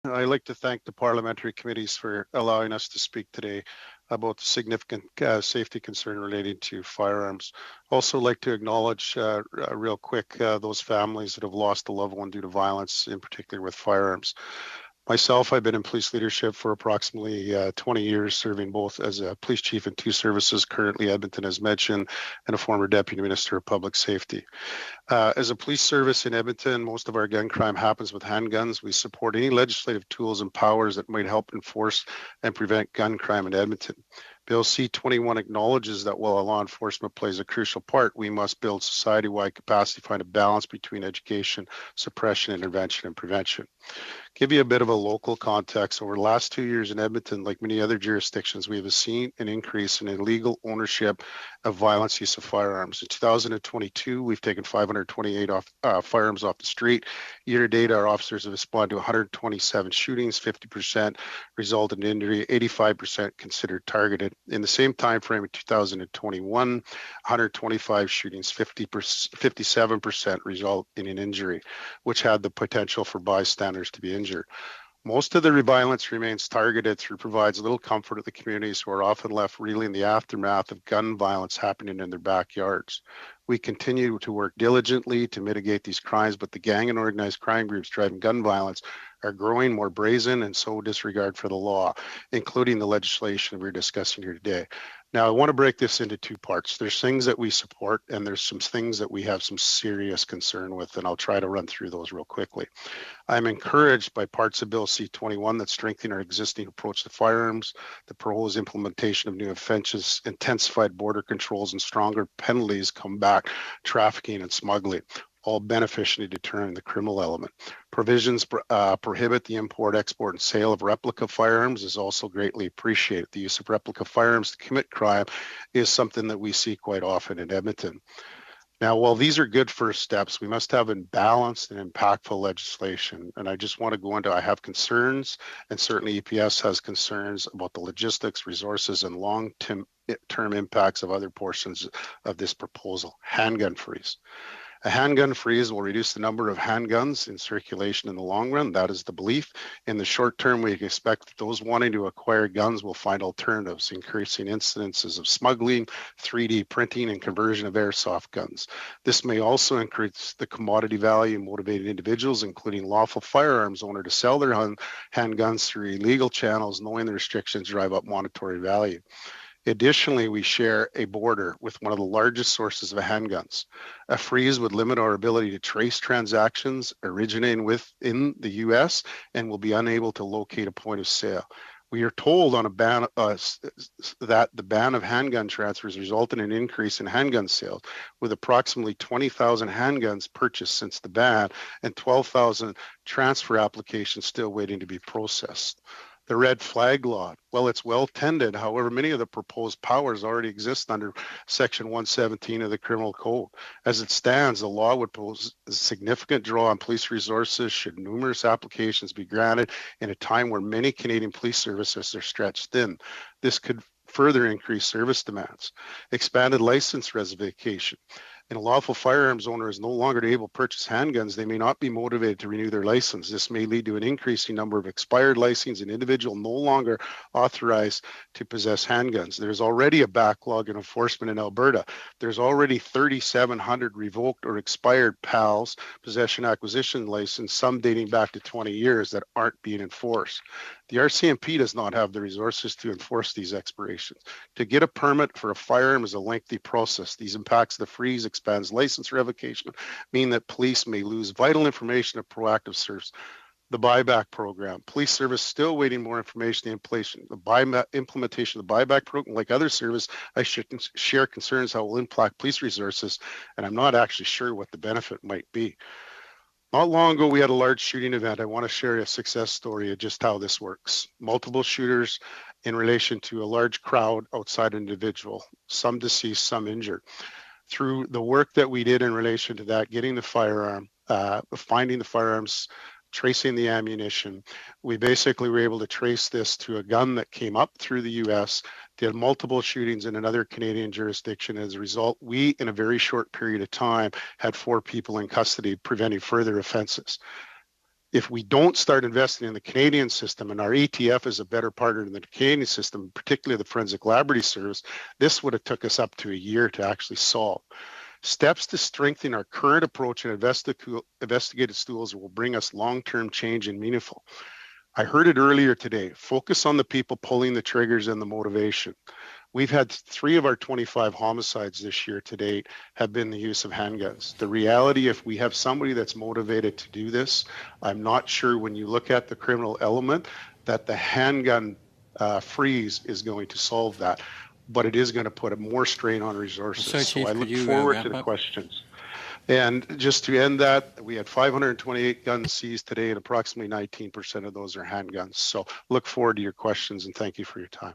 I'd like to thank the parliamentary committees for allowing us to speak today about the significant safety concern relating to firearms. Also like to acknowledge real quick those families that have lost a loved one due to violence, in particular with firearms. Myself, I've been in police leadership for approximately 20 years, serving both as a police chief in two services, currently Edmonton, as mentioned, and a former deputy minister of public safety. As a police service in Edmonton, most of our gun crime happens with handguns. We support any legislative tools and powers that might help enforce and prevent gun crime in Edmonton. Bill C-21 acknowledges that while law enforcement plays a crucial part, we must build society-wide capacity to find a balance between education, suppression, intervention, and prevention. Give you a bit of a local context. Over the last 2 years in Edmonton, like many other jurisdictions, we have seen an increase in illegal ownership of violence use of firearms. In 2022, we've taken 528 firearms off the street. Year to date, our officers have responded to 127 shootings, 50% resulted in injury, 85% considered targeted. In the same time frame in 2021, 125 shootings, 57% result in an injury, which had the potential for bystanders to be injured. Most of the violence remains targeted through provides little comfort to the communities who are often left reeling in the aftermath of gun violence happening in their backyards. We continue to work diligently to mitigate these crimes, but the gang and organized crime groups driving gun violence are growing more brazen and so disregard for the law, including the legislation we're discussing here today. Now, I want to break this into two parts. There's things that we support and there's some things that we have some serious concern with, and I'll try to run through those real quickly. I'm encouraged by parts of Bill C-21 that strengthen our existing approach to firearms, the proposed implementation of new offenses, intensified border controls, and stronger penalties combat trafficking and smuggling, all beneficially deterring the criminal element. Provisions prohibit the import, export, and sale of replica firearms is also greatly appreciated. The use of replica firearms to commit crime is something that we see quite often in Edmonton. Now, while these are good first steps, we must have a balanced and impactful legislation. And I just want to go into, I have concerns, and certainly EPS has concerns about the logistics, resources, and long-term impacts of other portions of this proposal. Handgun freeze. A handgun freeze will reduce the number of handguns in circulation in the long run. That is the belief. In the short term, we expect that those wanting to acquire guns will find alternatives, increasing incidences of smuggling, 3D printing, and conversion of airsoft guns. This may also increase the commodity value, motivating individuals, including lawful firearms owners, to sell their handguns through illegal channels, knowing the restrictions drive up monetary value. Additionally, we share a border with one of the largest sources of handguns. A freeze would limit our ability to trace transactions originating within the U.S. and will be unable to locate a point of sale. We are told on a ban that the ban of handgun transfers resulted in an increase in handgun sales, with approximately 20,000 handguns purchased since the ban and 12,000 transfer applications still waiting to be processed. The red flag law, well, it's well tended. However, many of the proposed powers already exist under Section 117 of the Criminal Code. As it stands, the law would pose a significant draw on police resources should numerous applications be granted in a time where many Canadian police services are stretched thin. This could further increase service demands. Expanded license revocation. And a lawful firearms owner is no longer able to purchase handguns, they may not be motivated to renew their license. This may lead to an increasing number of expired licenses and individuals no longer authorized to possess handguns. There's already a backlog in enforcement in Alberta. There's already 3,700 revoked or expired PALs, possession acquisition license, some dating back to 20 years that aren't being enforced. The RCMP does not have the resources to enforce these expirations. To get a permit for a firearm is a lengthy process. These impacts the freeze, expands license revocation, mean that police may lose vital information of proactive service. The buyback program. Police service still waiting more information in place. The implementation of the buyback program, like other service, I should share concerns how it will impact police resources, and I'm not actually sure what the benefit might be. Not long ago, we had a large shooting event. I want to share a success story of just how this works. Multiple shooters in relation to a large crowd outside an individual, some deceased, some injured. Through the work that we did in relation to that, getting the firearm, finding the firearms, tracing the ammunition, we basically were able to trace this to a gun that came up through the US, did multiple shootings in another Canadian jurisdiction. As a result, we, in a very short period of time, had 4 people in custody, preventing further offenses. If we don't start investing in the Canadian system, and our ATF is a better partner than the Canadian system, particularly the Forensic Laboratory Service, this would have took us up to a year to actually solve. Steps to strengthen our current approach and investigative tools will bring us long-term change and meaningful. I heard it earlier today, focus on the people pulling the triggers and the motivation. We've had 3 of our 25 homicides this year to date have been the use of handguns. The reality, if we have somebody that's motivated to do this, I'm not sure when you look at the criminal element that the handgun freeze is going to solve that, but it is going to put more strain on resources. So I look forward to the questions. And just to end that, we had 528 guns seized today, and approximately 19% of those are handguns. So look forward to your questions, and thank you for your time.